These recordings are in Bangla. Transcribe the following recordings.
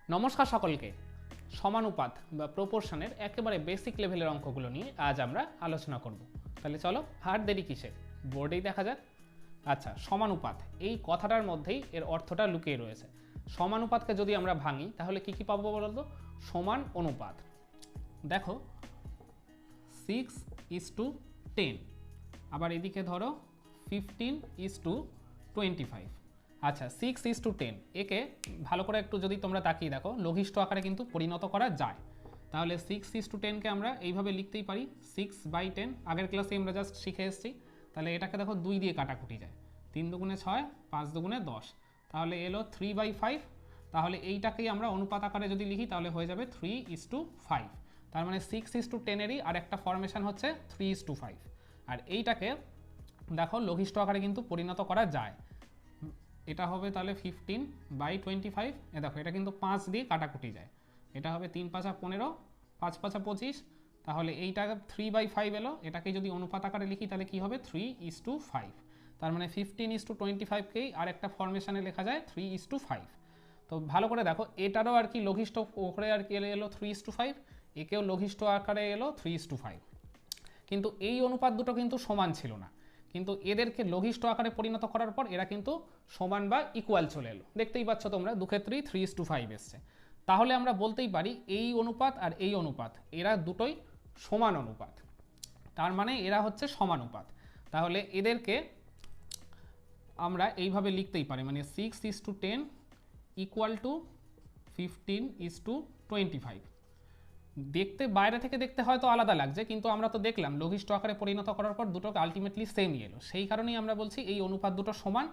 নমস্কার সকলকে। সমানুপাত বা প্রপোর্শনের একেবারে বেসিক লেভেলের অঙ্কগুলো নিয়ে আজ আমরা আলোচনা করব। তাহলে চলো, আর দেরি কিসের, বোর্ডেই দেখা যাক। আচ্ছা, সমানুপাত এই কথাটার মধ্যেই এর অর্থটা লুকিয়ে রয়েছে। সমানুপাতকে যদি আমরা ভাঙি তাহলে কি কি পাবো বলো তো? সমান অনুপাত। দেখো 6:10, আবার এদিকে ধরো 15:25। আচ্ছা, 6:10 একে ভালো করে একটু যদি তোমরা তাকিয়ে দেখো, লঘিষ্ঠ আকারে কিন্তু পরিণত করা যায়। তাহলে 6:10কে আমরা এইভাবে লিখতেই পারি 6/10। আগের ক্লাসে আমরা জাস্ট শিখে এসেছি। তাহলে এটাকে দেখো 2 দিয়ে কাটাকুটি যায়, 3 দুগুণে 6, 5 দুগুণে 10, তাহলে এলো 3/5। তাহলে এইটাকেই আমরা অনুপাত আকারে যদি লিখি তাহলে হয়ে যাবে 3:5। তার মানে 6:10এরই আর একটা ফরমেশন হচ্ছে 3:5। আর এইটাকে দেখো লঘিষ্ঠ আকারে কিন্তু পরিণত করা যায়। এটা হবে তাহলে 15/25। এ দেখো এটা কিন্তু 5 দিয়ে কাটাকুটি যায়, এটা হবে 3 × 5 = 15, 5 × 5 = 25। তাহলে এইটা 3/5 এলো, এটাকে যদি অনুপাত আকারে লিখি তাহলে কি হবে 3:5। তার মানে 15:25কেই আর একটা ফরমেশনে লেখা যায় 3:5। তো ভালো করে দেখো, এটারও আর কি লঘিষ্ঠ ওপরে আর কি এলো 3:5, একেও লঘিষ্ঠ আকারে এলো 3:5। কিন্তু এই অনুপাত দুটো কিন্তু সমান ছিল না, কিন্তু এদেরকে লঘিষ্ঠ আকারে পরিণত করার পর এরা কিন্তু সমান বা ইকুয়াল চলে এলো। দেখতেই পাচ্ছ তোমরা, দুক্ষেত্রেই 3:5 এসছে। তাহলে আমরা বলতেই পারি এই অনুপাত আর এই অনুপাত এরা দুটোই সমান অনুপাত, তার মানে এরা হচ্ছে সমানুপাত। তাহলে এদেরকে আমরা এইভাবে লিখতেই পারি, মানে 6:10 = 15:25। দেখতে বাইরে থেকে দেখতে হয়তো আলাদা লাগছে, কিন্তু আমরা তো দেখলাম লঘিষ্ঠ আকারে পরিণত করার পর দুটোকে আলটিমেটলি সেমই এলো। সেই কারণেই আমরা বলছি এই অনুপাত দুটো সমান।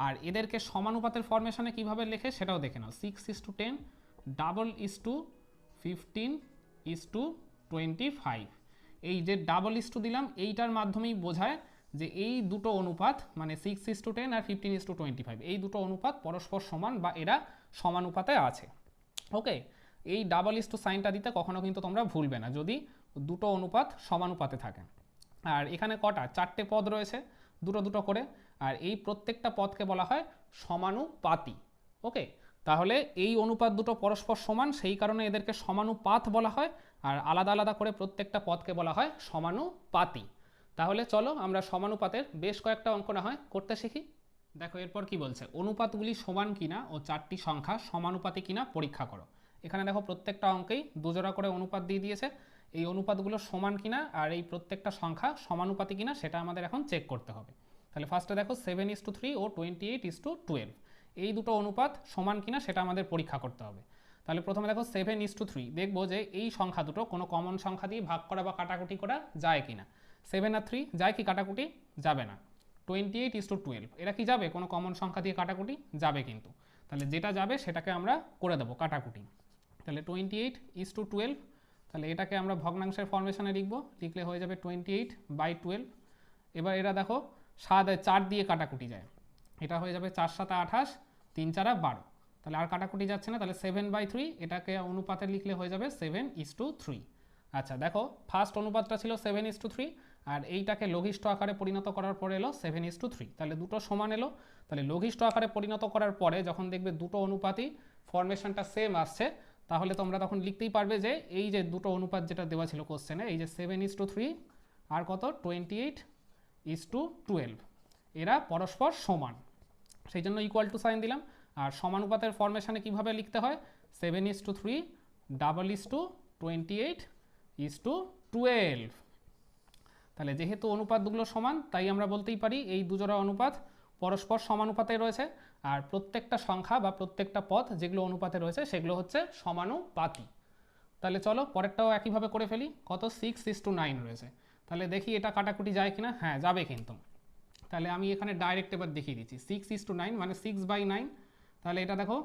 আর এদেরকে সমানুপাতের ফরমেশনে কিভাবে লেখে সেটাও দেখে নাও। 6:10 15:25। এই যে দিলাম এইটার মাধ্যমেই বোঝায় যে এই দুটো অনুপাত, মানে 6:10 আর 15:25, এই দুটো অনুপাত পরস্পর সমান বা এরা সমানুপাতে আছে। ওকে, এই সাইনটা দিতে কখনো কিন্তু তোমরা ভুলবে না যদি দুটো অনুপাত সমানুপাতে থাকে। আর এখানে কটা, 4টে পদ রয়েছে, দুটো দুটো করে, আর এই প্রত্যেকটা পদকে বলা হয় সমানুপাতি। ওকে, তাহলে এই অনুপাত দুটো পরস্পর সমান, সেই কারণে এদেরকে সমানুপাত বলা হয়, আর আলাদা আলাদা করে প্রত্যেকটা পদকে বলা হয় সমানুপাতি। তাহলে চলো আমরা সমানুপাতের বেশ কয়েকটা অঙ্ক না হয় করতে শিখি। দেখো এরপর কি বলছে, অনুপাতগুলি সমান কিনা ও 4টি সংখ্যা সমানুপাতি কিনা পরীক্ষা করো। এখানে দেখো প্রত্যেকটা অঙ্কেই দুজোড়া করে অনুপাত দিয়ে দিয়েছে। এই অনুপাতগুলো সমান কিনা আর এই প্রত্যেকটা সংখ্যা সমানুপাতি কিনা সেটা আমাদের এখন চেক করতে হবে। তাহলে ফার্স্টে দেখো 7:3 ও 28:12, এই দুটো অনুপাত সমান কিনা সেটা আমাদের পরীক্ষা করতে হবে। তাহলে প্রথমে দেখো 7:3, দেখবো যে এই সংখ্যা দুটো কোনো কমন সংখ্যা দিয়ে ভাগ করা বা কাটাকুটি করা যায় কিনা। 7 আর 3 যায় কি কাটাকুটি? যাবে না। 28:12, এরা কি যাবে কোনো কমন সংখ্যা দিয়ে কাটাকুটি? যাবে কিন্তু। তাহলে যেটা যাবে সেটাকে আমরা করে দেবো কাটাকুটি। তাহলে 28:12, তাহলে এটাকে আমরা ভগ্নাংশের ফরমেশনে লিখলে হয়ে যাবে 28/12। এবার এরা দেখো 4 দিয়ে কাটাকুটি যায়, এটা হয়ে যাবে 4 × 7 = 28, 3 × 4 = 12। তাহলে আর কাটাকুটি যাচ্ছে না, তাহলে 7/3, এটাকে অনুপাতে লিখলে হয়ে যাবে 7:3। আচ্ছা দেখো, ফার্স্ট অনুপাতটা ছিল 7:3, আর এইটাকে লঘিষ্ঠ আকারে পরিণত করার পরে এলো 7:3। তাহলে দুটো সমান এলো। তাহলে লঘিষ্ঠ আকারে পরিণত করার পরে যখন দেখবে দুটো অনুপাতই ফরমেশনটা সেম আসছে, তাহলে তোমরা তখন লিখতেই পারবে যে এই যে দুটো অনুপাত যেটা দেওয়া ছিল কোশ্চেনে, এই যে 7:3 আর কত 28:12, এরা পরস্পর সমান, সেই জন্য ইকুয়াল টু সাইন দিলাম। আর সমানুপাতের ফরমেশনে কিভাবে লিখতে হয়, 7:3 28:12। তাহলে যেহেতু অনুপাতগুলো সমান, তাই আমরা বলতেই পারি এই দুজোড়া অনুপাত পরস্পর সমানুপাতে রয়েছে। আর প্রত্যেকটা সংখ্যা বা প্রত্যেকটা পদ যেগুলো অনুপাতে রয়েছে সেগুলো হচ্ছে সমানুপাতি। তাহলে চলো পরেরটাও একইভাবে করে ফেলি। কত, 6:9 রয়েছে। তাহলে দেখি এটা কাটাকুটি যায় কিনা। হ্যাঁ, যাবে কিন্তু। তাহলে আমি এখানে ডাইরেক্ট এবার দেখিয়ে দিচ্ছি। 6:9 মানে 6/9। তাহলে এটা দেখো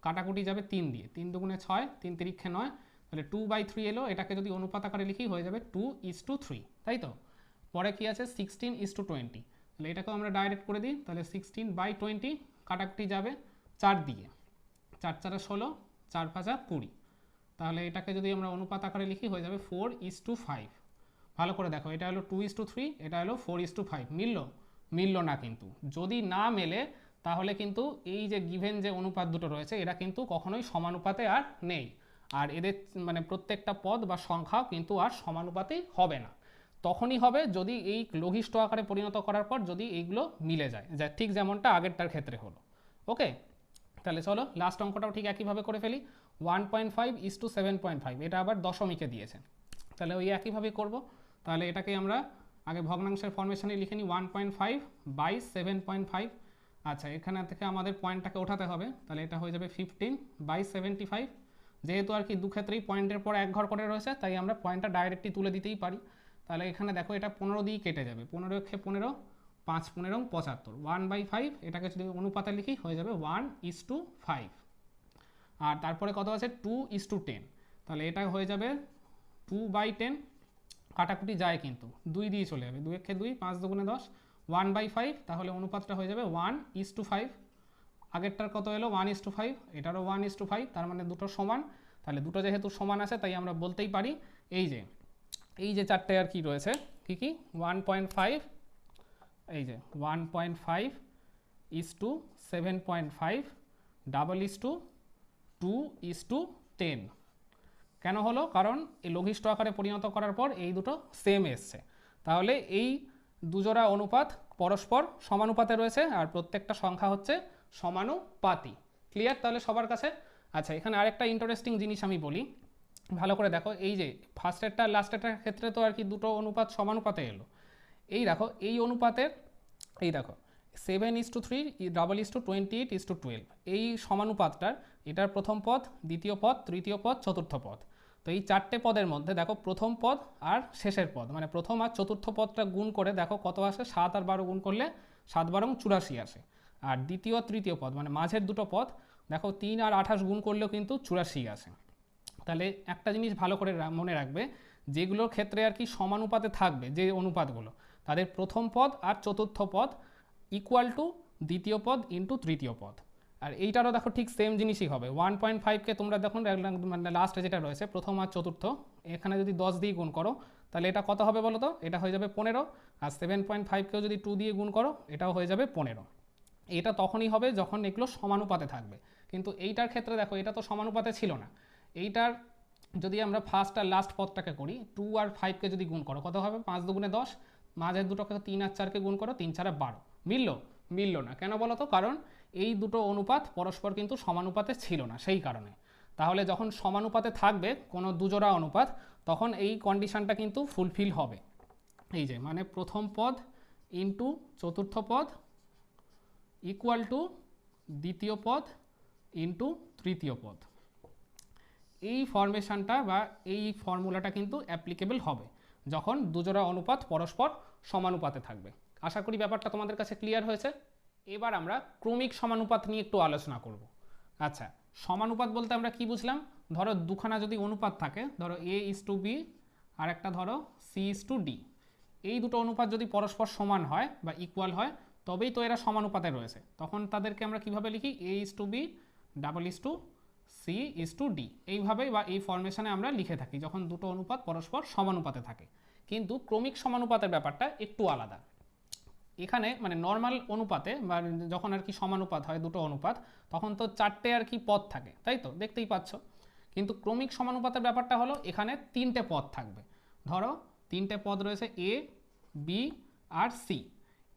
কাটাকুটি যাবে 3 দিয়ে, 3 দুগুণে 6, 3 তিরিক্ষে 9, তাহলে 2/3 এলো। এটাকে যদি অনুপাত আকারে লিখি হয়ে যাবে 2:3, তাই তো। পরে কি আছে 16:20, তাহলে এটাকেও আমরা ডাইরেক্ট করে দিই। তাহলে 16/20 কাটাকুটি যাবে 4 দিয়ে, 4 × 4 = 16, 4 × 5 = 20। তাহলে এটাকে যদি আমরা অনুপাত আকারে লিখি হয়ে যাবে 4:5। ভালো করে দেখো, এটা হলো 2:3, এটা হলো 4:5। মিলল না কিন্তু। যদি না মেলে তাহলে কিন্তু এই যে গিভেন যে অনুপাত দুটো রয়েছে এরা কিন্তু কখনোই সমানুপাতে আর নেই, আর এদের মানে প্রত্যেকটা পদ বা সংখ্যাও কিন্তু আর সমানুপাতেই হবে না। তখনই হবে যদি এই লঘিষ্ঠ আকারে পরিণত করার পর যদি এইগুলো মিলে যায়, যা ঠিক যেমনটা আগেরটার ক্ষেত্রে হলো। ওকে, তাহলে চলো লাস্ট অঙ্কটাও ঠিক একইভাবে করে ফেলি। 1.5:7.5, এটা আবার দশমিকে দিয়েছে, তাহলে ওই একইভাবে করব। তাহলে এটাকে আমরা আগে ভগ্নাংশের ফরমেশনে লিখে নিই 1.5/7.5। আচ্ছা, এখানে থেকে আমাদের পয়েন্টটাকে ওঠাতে হবে, তাহলে এটা হয়ে যাবে 15/75। যেহেতু আর কি দু ক্ষেত্রেই পয়েন্টের পর এক ঘর করে রয়েছে, তাই আমরা পয়েন্টটা ডাইরেক্টলি তুলে দিতেই পারি। তাহলে এখানে দেখো এটা 15 দিয়ে কেটে যাবে, 15 5 15 75, 1/5 এটাকে যদি অনুপাতে লিখি হয়ে যাবে 1:5। আর তারপরে কত আছে 2:10, তাহলে এটা হয়ে যাবে 2/10, কাটাকুটি যায় কিন্তু 2 দিয়ে চলে যাবে, 2 একে 2, 5 দুগুণে 10, 1/5, তাহলে অনুপাতটা হয়ে যাবে 1:5। আগেরটার কত এলো 1:5, এটারও 1:5, তার মানে দুটো সমান। তাহলে দুটো যেহেতু সমান আছে তাই আমরা বলতেই পারি এই যে চারটে আর কি রয়েছে, কি কি 1.5, এই যে 1.5:7.5 2:10। কেন হলো? কারণ এই লঘিষ্ঠ আকারে পরিণত করার পর এই দুটো সেম এসছে, তাহলে এই দুজোড়া অনুপাত পরস্পর সমানুপাতে রয়েছে আর প্রত্যেকটা সংখ্যা হচ্ছে সমানুপাতি। ক্লিয়ার তাহলে সবার কাছে? আচ্ছা, এখানে আরেকটা ইন্টারেস্টিং জিনিস আমি বলি, ভালো করে দেখো। এই যে ফার্স্টেরটা লাস্টেরটার ক্ষেত্রে তো আর কি দুটো অনুপাত সমানুপাতে এলো, এই দেখো এই অনুপাতের, এই দেখো 7:3 28:12, এই সমানুপাতটার এটার প্রথম পদ, দ্বিতীয় পদ, তৃতীয় পদ, চতুর্থ পদ। তো এই চারটে পদের মধ্যে দেখো প্রথম পদ আর শেষের পদ, মানে প্রথম আর চতুর্থ পদটা গুণ করে দেখো কত আসে, 7 আর 12 গুণ করলে 7×12 = 84 আসে। আর দ্বিতীয় তৃতীয় পদ মানে মাঝের দুটো পদ দেখো 3 আর 28 গুণ করলেও কিন্তু 84 আসে। তাহলে একটা জিনিস ভালো করে মনে রাখবে, যেগুলোর ক্ষেত্রে আর কি সমানুপাতে থাকবে যে অনুপাতগুলো, তাদের প্রথম পদ আর চতুর্থ পদ ইকুয়াল টু দ্বিতীয় পদ ইন্টু তৃতীয় পদ। আর এইটারও দেখো ঠিক সেম জিনিসই হবে। 1.5কে তোমরা দেখুন মানে লাস্টে যেটা রয়েছে প্রথম আর চতুর্থ, এখানে যদি 10 দিয়ে গুণ করো তাহলে এটা কত হবে বলো তো? এটা হয়ে যাবে 15। আর 7.5কেও যদি 2 দিয়ে গুণ করো এটাও হয়ে যাবে 15। এটা তখনই হবে যখন এগুলো সমানুপাতে থাকবে, কিন্তু এইটার ক্ষেত্রে দেখো এটা তো সমানুপাতে ছিল না। এইটার যদি আমরা ফার্স্ট আর লাস্ট পদটাকে করি, 2 আর 5কে যদি গুণ করো কত হবে? 5 দুগুণে 10, মাঝের দুটোকে 3 আর 4কে গুণ করো, 3 4 12, মিললো না। কেন বলো তো? কারণ এই দুটো অনুপাত পরস্পর কিন্তু সমানুপাতে ছিল না, সেই কারণে। তাহলে যখন সমানুপাতে থাকবে কোনো দুজোড়া অনুপাত, তখন এই কন্ডিশনটা কিন্তু ফুলফিল হবে। এই যে মানে প্রথম পদ ইন্টু চতুর্থ পদ ইকুয়াল টু দ্বিতীয় পদ ইন্টু তৃতীয় পদ। এই ফরমেশনটা বা এই ফর্মুলাটা কিন্তু অ্যাপ্লিকেবল হবে যখন দুজোড়া অনুপাত পরস্পর সমানুপাতে থাকবে। আশা করি ব্যাপারটা তোমাদের কাছে ক্লিয়ার হয়েছে। এবার আমরা ক্রমিক সমানুপাত নিয়ে একটু আলোচনা করব। আচ্ছা, সমানুপাত বলতে আমরা কি বুঝলাম? ধরো দুখানা যদি অনুপাত থাকে, ধরো A:B আর একটা ধরো C:D, এই দুটো অনুপাত যদি পরস্পর সমান হয় বা ইকুয়াল হয় তবেই তো এরা সমানুপাতে রয়েছে। তখন তাদেরকে আমরা কিভাবে লিখি? A:B C:D, এইভাবেই বা এই ফরমেশনে আমরা লিখে থাকি যখন দুটো অনুপাত পরস্পর সমানুপাতে থাকে। কিন্তু ক্রমিক সমানুপাতের ব্যাপারটা একটু আলাদা। এখানে মানে নর্মাল অনুপাতে বা যখন আর কি সমানুপাত হয় দুটো অনুপাত, তখন তো চারটে আর কি পদ থাকে, তাই তো দেখতেই পাচ্ছ। কিন্তু ক্রমিক সমানুপাতের ব্যাপারটা হলো এখানে তিনটে পদ থাকবে। ধরো তিনটে পদ রয়েছে A, B আর C,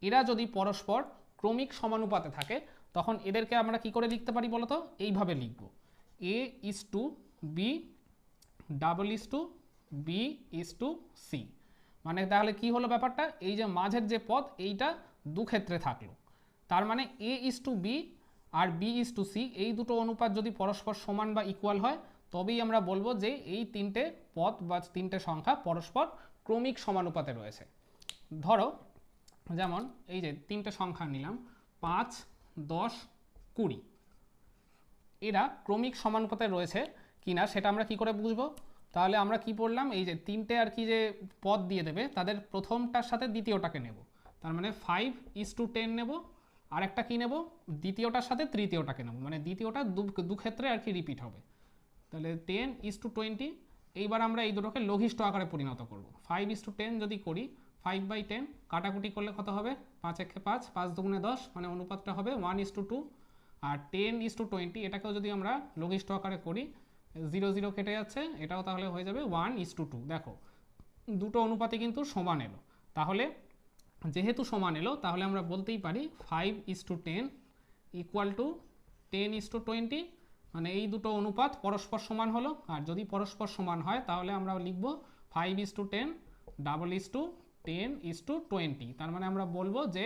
এরা যদি পরস্পর ক্রমিক সমানুপাতে থাকে তখন এদেরকে আমরা কি করে লিখতে পারি বলো তো? এইভাবে লিখব, A:B B:C। মানে তাহলে কি হলো ব্যাপারটা? এই যে মাঝের যে পদ এইটা দু ক্ষেত্রে থাকলো, তার মানে A:B আর B:C এই দুটো অনুপাত যদি পরস্পর সমান বা ইকুয়াল হয় তবেই আমরা বলবো যে এই তিনটে পদ বা তিনটে সংখ্যা পরস্পর ক্রমিক সমানুপাতে রয়েছে। ধরো যেমন এই যে তিনটে সংখ্যা নিলাম 5, 10, 20, এরা ক্রমিক সমানুপাতে রয়েছে কিনা সেটা আমরা কি করে বুঝবো? তাহলে আমরা কি পড়লাম, এই যে তিনটে আর কি যে পদ দিয়ে দেবে তাদের প্রথমটার সাথে দ্বিতীয়টাকে নেব, তার মানে 5:10 নেব, আর একটা কি নেব? দ্বিতীয়টার সাথে তৃতীয়টাকে নেব, মানে দ্বিতীয়টা দু ক্ষেত্রে আর কি রিপিট হবে। তাহলে 10:20। এইবার আমরা এই দুটোকে লঘিষ্ঠ আকারে পরিণত করব। 5:10 যদি করি, 5/10, কাটাকুটি করলে কত হবে 5 একে 5, 5 দুগুণে 10, মানে অনুপাতটা হবে 1:2। আর 10:20, এটাকেও যদি আমরা লঘিষ্ঠ আকারে করি 0 0 কেটে যাচ্ছে, এটাও তাহলে হয়ে যাবে 1:2। দেখো দুটো অনুপাতই কিন্তু সমান এলো। তাহলে যেহেতু সমান এলো তাহলে আমরা বলতেই পারি 5:10 ইকুয়াল টু 10:20, মানে এই দুটো অনুপাত পরস্পর সমান হলো। আর যদি পরস্পর সমান হয় তাহলে আমরা লিখব 5:10 10:20। তার মানে আমরা বলবো যে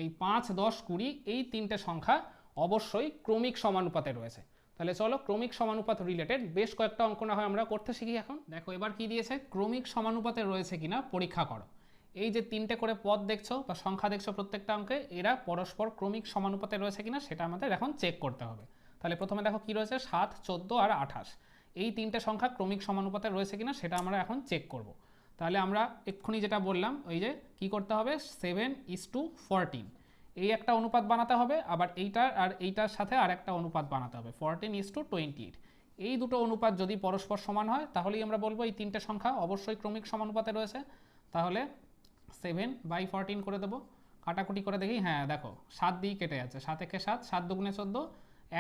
এই 5, 10, 20 এই তিনটে সংখ্যা অবশ্যই ক্রমিক সমানুপাতে রয়েছে। তাহলে চলো ক্রমিক সমানুপাত রিলেটেড বেশ কয়েকটা অঙ্ক না হয় আমরা করতে শিখি এখন। দেখো এবার কি দিয়েছে, ক্রমিক সমানুপাতে রয়েছে কিনা পরীক্ষা করো। এই যে তিনটে করে পদ দেখছো বা সংখ্যা দেখছো প্রত্যেকটা অঙ্কে, এরা পরস্পর ক্রমিক সমানুপাতে রয়েছে কিনা সেটা আমাদের এখন চেক করতে হবে। তাহলে প্রথমে দেখো কি রয়েছে, 7, 14 আর 28, এই তিনটে সংখ্যা ক্রমিক সমানুপাতে রয়েছে কিনা সেটা আমরা এখন চেক করব। তাহলে আমরা এক্ষুনি যেটা বললাম ওই যে কি করতে হবে, 7:14 এই একটা অনুপাত বানাতে হবে, আবার এইটার আর এইটার সাথে আর একটা অনুপাত বানাতে হবে 14:28। এই দুটো অনুপাত যদি পরস্পর সমান হয় তাহলেই আমরা বলবো এই তিনটে সংখ্যা অবশ্যই ক্রমিক সমানুপাতে রয়েছে। তাহলে 7/14 করে দেবো, কাটাকুটি করে দেখি, হ্যাঁ দেখো 7 দিয়ে কেটে যাচ্ছে, 7 একে 7, 7 দুগুণে 14,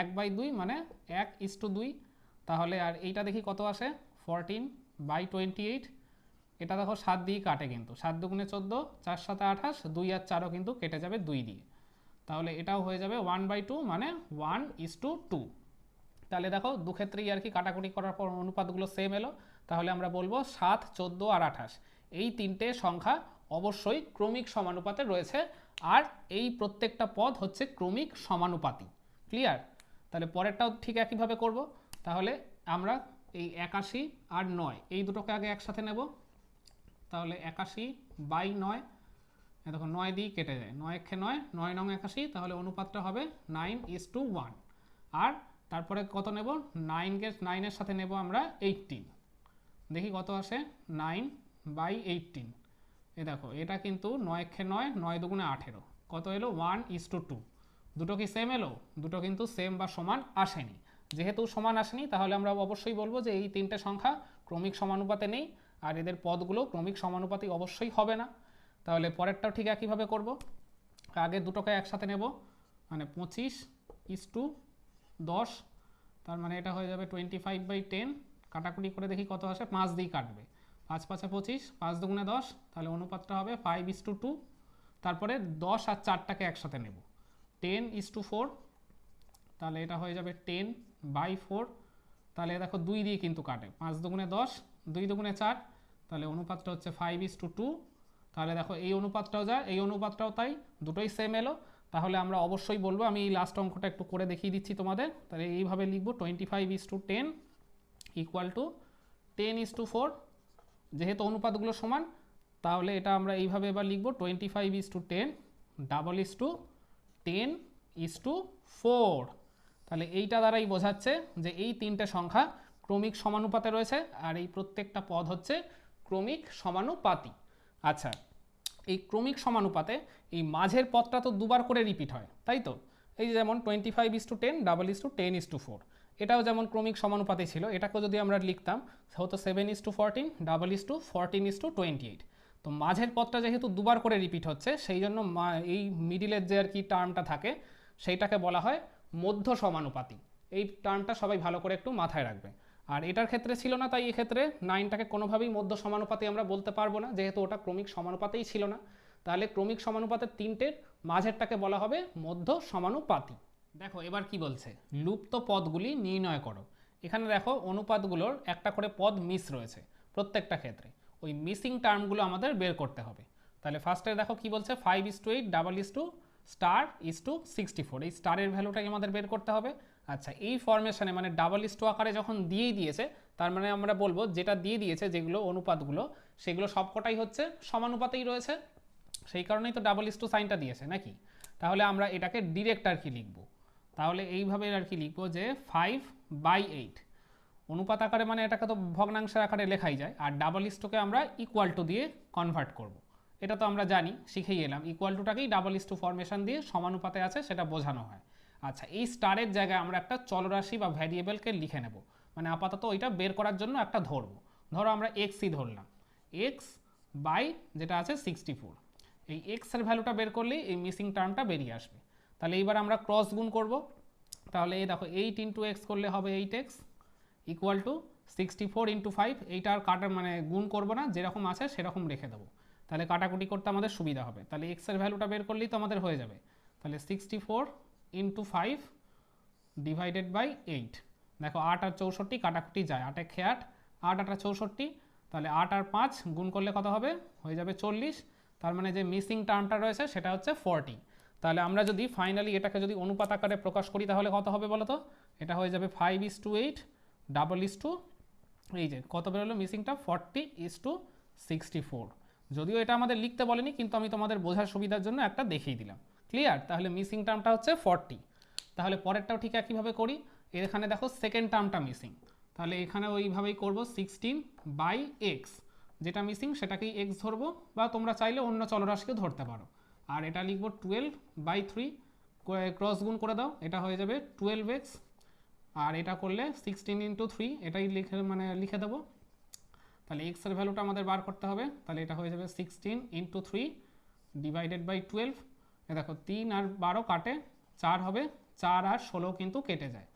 1/2 মানে 1:2। তাহলে আর এইটা দেখি কত আসে, 14/28। এটা দেখো 7 দিয়ে কাটে কিন্তু, 7 দুগুণে 14, 4 7 28, 2 আর 4ও কিন্তু কেটে যাবে 2 দিয়ে। তাহলে এটাও হয়ে যাবে 1/2 মানে 1:2। তাহলে দেখো দু ক্ষেত্রেই আর কি কাটাকুটি করার পর অনুপাতগুলো সেম এলো। তাহলে আমরা বলবো 7, 14 আর 28 এই তিনটে সংখ্যা অবশ্যই ক্রমিক সমানুপাতে রয়েছে, আর এই প্রত্যেকটা পদ হচ্ছে ক্রমিক সমানুপাতি। ক্লিয়ার? তাহলে পরেরটাও ঠিক একইভাবে করব। তাহলে আমরা এই 81 আর 9 এই দুটোকে আগে একসাথে নেব। তাহলে 81/9, দেখো 9 দিয়ে কেটে যায়, 9 একে 9, 9 9 81, তাহলে অনুপাতটা হবে 9:1। আর তারপরে কত নেব, 9 এর সাথে নেব আমরা 18, দেখি কত আসে 9/18। এ দেখো এটা কিন্তু 9 একে 9, 9 দুগুণে 18, কত এলো 1:2। দুটো কি সেম এলো? দুটো কিন্তু সেম বা সমান আসেনি। যেহেতু সমান আসেনি তাহলে আমরা অবশ্যই বলবো যে এই তিনটে সংখ্যা ক্রমিক সমানুপাতে নেই, আর এদের পদগুলো ক্রমিক সমানুপাতি অবশ্যই হবে না। তাহলে পরেরটাও ঠিক একইভাবে করব, আগে দুটোকে একসাথে নেব, মানে 25:10, তার মানে এটা হয়ে যাবে 25/10। কাটাকুটি করে দেখি কত আসে, 5 দিয়ে কাটবে, 5 5 25, 5 দুগুণে 10, তাহলে অনুপাতটা হবে 5:2। তারপরে 10 আর 4টাকে একসাথে নেব, 10:4, তাহলে এটা হয়ে যাবে 10/4। তাহলে দেখো 2 দিয়ে কিন্তু কাটে, 5 দুগুণে 10, 2 দুগুণে 4, তাহলে অনুপাতটা হচ্ছে 5:2। তাহলে দেখো এই অনুপাতটাও যায়, এই অনুপাতটাও তাই, দুটোই সেম এলো। তাহলে আমরা অবশ্যই বলবো, আমি এই লাস্ট অঙ্কটা একটু করে দেখিয়ে দিচ্ছি তোমাদের। তাহলে এইভাবে লিখবো 25:10 ইকুয়াল টু 10:4। যেহেতু অনুপাতগুলো সমান তাহলে এটা আমরা এইভাবে এবার লিখবো 25:10 10:4। তাহলে এইটা দ্বারাই বোঝাচ্ছে যে এই তিনটে সংখ্যা ক্রমিক সমানুপাতে রয়েছে, আর এই প্রত্যেকটা পদ হচ্ছে ক্রমিক সমানুপাতি। আচ্ছা, এই ক্রমিক সমানুপাতে এই মাঝের পদটা তো দুবার করে রিপিট হয়, তাই তো? এই যেমন 25:10 10:4, এটাও যেমন ক্রমিক সমানুপাতে ছিল, এটাকেও যদি আমরা লিখতাম হতো 7:14 14:28। তো মাঝের পদটা যেহেতু দুবার করে রিপিট হচ্ছে সেই জন্য এই মিডিলের যে আর কি টার্মটা থাকে সেইটাকে বলা হয় মধ্য সমানুপাতি। এই টার্মটা সবাই ভালো করে একটু মাথায় রাখবে। আর এটার ক্ষেত্রে ছিল না, তাই এক্ষেত্রে 9টাকে কোনোভাবেই মধ্য সমানুপাতি আমরা বলতে পারবো না, যেহেতু ওটা ক্রমিক সমানুপাতেই ছিল না। তাহলে ক্রমিক সমানুপাতের তিনটের মাঝেরটাকে বলা হবে মধ্য সমানুপাতি। দেখো এবার কি বলছে, লুপ্ত পদগুলি নির্ণয় করো। এখানে দেখো অনুপাতগুলোর একটা করে পদ মিস রয়েছে প্রত্যেকটা ক্ষেত্রে, ওই মিসিং টার্মগুলো আমাদের বের করতে হবে। তাহলে ফার্স্টে দেখো কি বলছে, 5:8 64, এই স্টারের ভ্যালুটাকে আমাদের বের করতে হবে। আচ্ছা, এই ফরমেশনে মানে আকারে যখন দিয়েই দিয়েছে তার মানে আমরা বলবো যেটা দিয়ে দিয়েছে যেগুলো অনুপাতগুলো সেগুলো সবকটাই হচ্ছে সমানুপাতেই রয়েছে, সেই কারণেই তো সাইনটা দিয়েছে নাকি। তাহলে আমরা এটাকে ডিরেক্ট আর কি লিখবো, তাহলে এইভাবে আর কি লিখবো যে 5/8 অনুপাত আকারে, মানে এটাকে তো ভগ্নাংশের আকারে লেখাই যায়, আর কে আমরা ইকুয়াল টু দিয়ে কনভার্ট করব। এটা তো আমরা জানি, শিখেই এলাম, ইকুয়াল টুটাকেই ফরমেশন দিয়ে সমানুপাতে আছে সেটা বোঝানো হয়। আচ্ছা, এই স্টারের জায়গায় আমরা একটা চলরাশি বা ভ্যারিয়েবলকে লিখে নেব, মানে আপাতত ওইটা বের করার জন্য একটা ধরবো। ধরো আমরা এক্সই ধরলাম, এক্স বাই যেটা আছে 64। এই এক্সের ভ্যালুটা বের করলেই এই মিসিং টার্মটা বেরিয়ে আসবে। তাহলে এইবার আমরা ক্রস গুণ করব। তাহলে এই দেখো 8 ইন্টু এক্স করলে হবে 8x ইকুয়াল টু 64 ইন্টু 5। এইটা আর কাটার মানে গুণ করবো না, যেরকম আছে সেরকম রেখে দেবো, তাহলে কাটাকুটি করতে আমাদের সুবিধা হবে। তাহলে এক্সের ভ্যালুটা বের করলেই তো আমাদের হয়ে যাবে। তাহলে 64 ইন্টু 5 ডিভাইডেড বাই 8। দেখো 8 আর 64 কাটাকুটি যায়, 8 এ খেয়ে 8, 8 8 64, তাহলে 8 আর 5 গুণ করলে কত হবে, হয়ে যাবে 40। তার মানে যে মিসিং টার্মটা রয়েছে সেটা হচ্ছে 40। তাহলে আমরা যদি ফাইনালি এটাকে যদি অনুপাত আকারে প্রকাশ করি তাহলে কত হবে বলো তো, এটা হয়ে যাবে 5:8 ডাবল ইস টু এই যে কত বেরোলো মিসিংটা 40:64। যদিও এটা আমাদের লিখতে বলেনি, কিন্তু আমি তোমাদের বোঝার সুবিধার জন্য একটা দেখিয়ে দিলাম। ক্লিয়ার? তাহলে মিসিং টার্মটা হচ্ছে 40। তাহলে পরেরটাও ঠিক একইভাবে করি। এখানে দেখো সেকেন্ড টার্মটা মিসিং, তাহলে এখানে ওইভাবেই করব 16/x, যেটা মিসিং সেটাকেই x ধরবো, বা তোমরা চাইলে অন্য চলরাশিকেও ধরতে পারো। আর এটা লিখবো 12/3, ক্রস গুণ করে দাও, এটা হয়ে যাবে 12x। আর এটা করলে 16 ইন্টু 3, এটাই লিখে দেবো। তাহলে x এর ভ্যালুটা আমাদের বার করতে হবে, তাহলে এটা হয়ে যাবে 16 ইন্টু 3 ডিভাইডেড বাই 12। দেখো 3 আর 12 কাটে 4 হবে, 4 আর 16 কিন্তু কেটে যায়,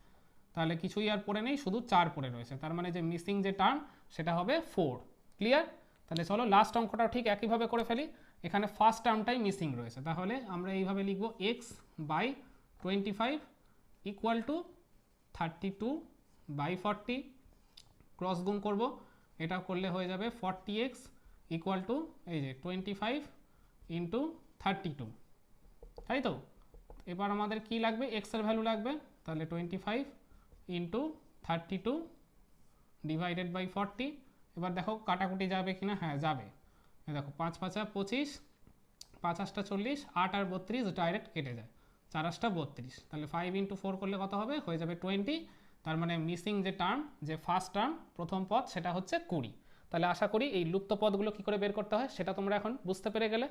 তাহলে কিছুই আর পড়ে নেই, শুধু 4 পড়ে রয়েছে। তার মানে যে মিসিং যে টার্ম সেটা হবে 4। ক্লিয়ার? তাহলে চলো লাস্ট অঙ্কটাও ঠিক একইভাবে করে ফেলি। এখানে ফার্স্ট টার্মটাই মিসিং রয়েছে, তাহলে আমরা এইভাবে লিখব x/25 ইকুয়াল টু 32/40। ক্রস গুণ করব, এটা করলে হয়ে যাবে 40x ইকুয়াল টু এই যে 25 ইন্টু 32, তাই তো? এবার আমাদের কি লাগবে, এক্স এর ভ্যালু লাগবে, তাহলে 25 ইন্টু 32 ডিভাইডেড বাই 40। এবার দেখো কাটাকুটি যাবে কিনা, হ্যাঁ যাবে। দেখো 5 5 25, 5 8 40, 8 আর 32 ডাইরেক্ট কেটে যায়, 4 8 32, তাহলে 5 ইন্টু 4 করলে কত হবে, হয়ে যাবে 20। তার মানে মিসিং যে টার্ম, যে ফার্স্ট টার্ম প্রথম পদ, সেটা হচ্ছে 20। তাহলে আশা করি এই লুপ্ত পদগুলো কী করে বের করতে হয় সেটা তোমরা এখন বুঝতে পেরে গেলে।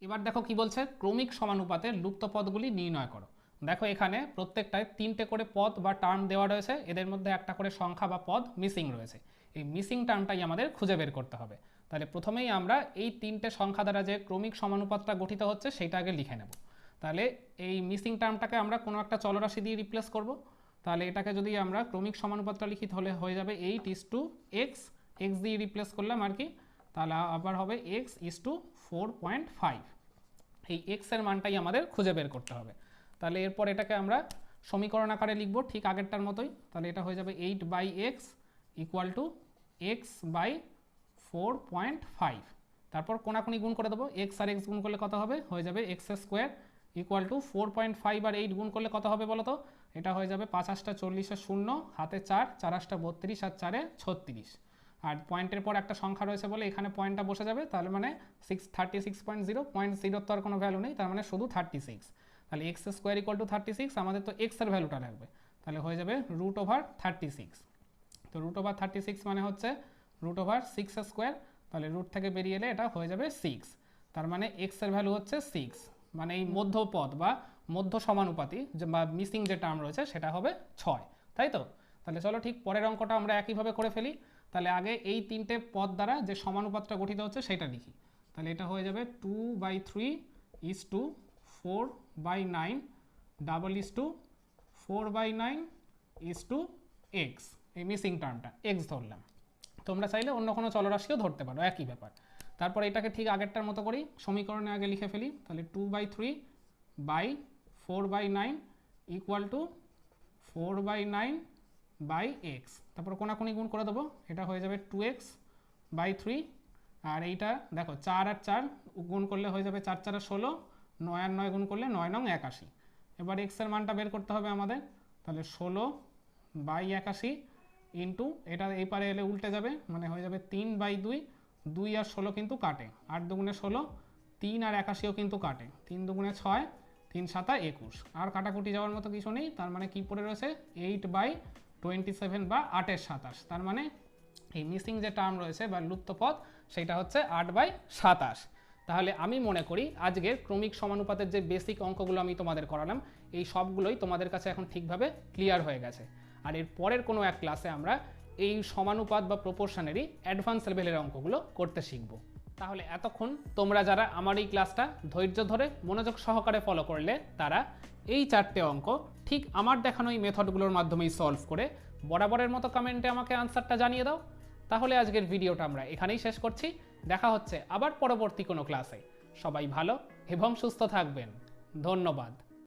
এবার দেখো কি বলছে, ক্রমিক সমানুপাতের লুপ্ত পদগুলি নির্ণয় করো। দেখো এখানে প্রত্যেকটায় 3টে করে পদ বা টার্ম দেওয়া রয়েছে, এদের মধ্যে একটা করে সংখ্যা বা পদ মিসিং রয়েছে। এই মিসিং টার্মটাই আমাদের খুঁজে বের করতে হবে। তাহলে প্রথমেই আমরা এই 3টে সংখ্যা দ্বারা যে ক্রমিক সমানুপাতটা গঠিত হচ্ছে সেটা আগে লিখে নেব। তাহলে এই মিসিং টার্মটাকে আমরা কোনো একটা চলরাশি দিয়ে রিপ্লেস করব। তাহলে এটাকে যদি আমরা ক্রমিক সমানুপাতটা লিখি তাহলে হয়ে যাবে 8:x, x দিয়ে রিপ্লেস করলাম আর কি, তাহলে আবার হবে x/4.5। এই x এর মানটাই আমাদের খুঁজে বের করতে হবে। তাহলে এরপর এটাকে আমরা সমীকরণ আকারে লিখব ঠিক আগেরটার মতোই। তাহলে এটা হয়ে যাবে 8/x ইকুয়াল টু x/4.5। তারপর কোনাকুনি গুণ করে দেবো, x আর x গুণ করলে কত হবে, হয়ে যাবে x² ইকুয়াল টু 4.5 আর 8 গুণ করলে কত হবে বলো তো, এটা হয়ে যাবে 5 8 40 0, হাতে 4, 4 8 32 আর 4 36। আর পয়েন্টের পর একটা সংখ্যা রয়েছে বলে এখানে পয়েন্টটা বসে যাবে, তাহলে মানে 36.0, 0.0 তো আর কোনো ভ্যালু নেই, তার মানে শুধু 36। তাহলে x² ইকুয়াল টু 36, আমাদের তো x এর ভ্যালুটা লাগবে, তাহলে হয়ে যাবে √36। তো √36 মানে হচ্ছে √6², তাহলে রুট থেকে বেরিয়ে এলে এটা হয়ে যাবে 6। তার মানে x এর ভ্যালু হচ্ছে 6, মানে এই মধ্যপদ বা মধ্য সমানুপাতি বা মিসিং যে টার্ম রয়েছে সেটা হবে 6, তাই তো? তাহলে চলো ঠিক পরের অঙ্কটা আমরা একইভাবে করে ফেলি। তাহলে আগে এই 3টে পদ দ্বারা যে সমানুপাতটা গঠিত হচ্ছে সেটা লিখি। তাহলে এটা হয়ে যাবে 2/3:4/9 ডাবল ইস টু 4/9:x, এই মিসিং টার্মটা x ধরলাম। তোমরা চাইলে অন্য কোনো চলরাশিও ধরতে পারো, একই ব্যাপার। তারপর এটাকে ঠিক আগেরটার মতো করি, সমীকরণে আগে লিখে ফেলি। তাহলে 2/3/4/9 ইকুয়াল টু 4/9/x। তারপর কোনাকুনি গুণ করে দেবো, এটা হয়ে যাবে 2x/3। আর এইটা দেখো 4 আর 4 গুণ করলে হয়ে যাবে 4 4 16, 9 আর 9 গুণ করলে 9 9 81। এবার x এর মানটা বের করতে হবে আমাদের, তাহলে 16/81 ইন্টু, এটা এই পারে এলে উল্টে যাবে, মানে হয়ে যাবে 3/2, 2 আর 16 কিন্তু কাটে, 8 দুগুণে 16, 3 আর 81ও কিন্তু কাটে, 3 দুগুণে 6, 3 7 21, আর কাটাকুটি যাওয়ার মতো কিছু নেই। তার মানে কি পড়ে রয়েছে 8/27 বা 8-এর 27। তার মানে এই মিসিং যে টার্ম রয়েছে বা লুপ্ত পদ সেটা হচ্ছে 8/27। তাহলে আমি মনে করি আজকের ক্রমিক সমানুপাতের যে বেসিক অঙ্কগুলো আমি তোমাদের করালাম এই সবগুলোই তোমাদের কাছে এখন ঠিকভাবে ক্লিয়ার হয়ে গেছে। আর এর পরের কোনো এক ক্লাসে আমরা এই সমানুপাত বা প্রপোর্শনেরই অ্যাডভান্স লেভেলের অঙ্কগুলো করতে শিখব। তাহলে এতক্ষণ তোমরা যারা আমার এই ক্লাসটা ধৈর্য ধরে মনোযোগ সহকারে ফলো করলে তারা এই 4টে অঙ্ক ঠিক আমার দেখানো এই মেথডগুলোর মাধ্যমেই সলভ করে বরাবরের মতো কমেন্টে আমাকে আনসারটা জানিয়ে দাও। তাহলে আজকের ভিডিওটা আমরা এখানেই শেষ করছি। দেখা হচ্ছে আবার পরবর্তী কোনো ক্লাসে। সবাই ভালো এবং সুস্থ থাকবেন। ধন্যবাদ।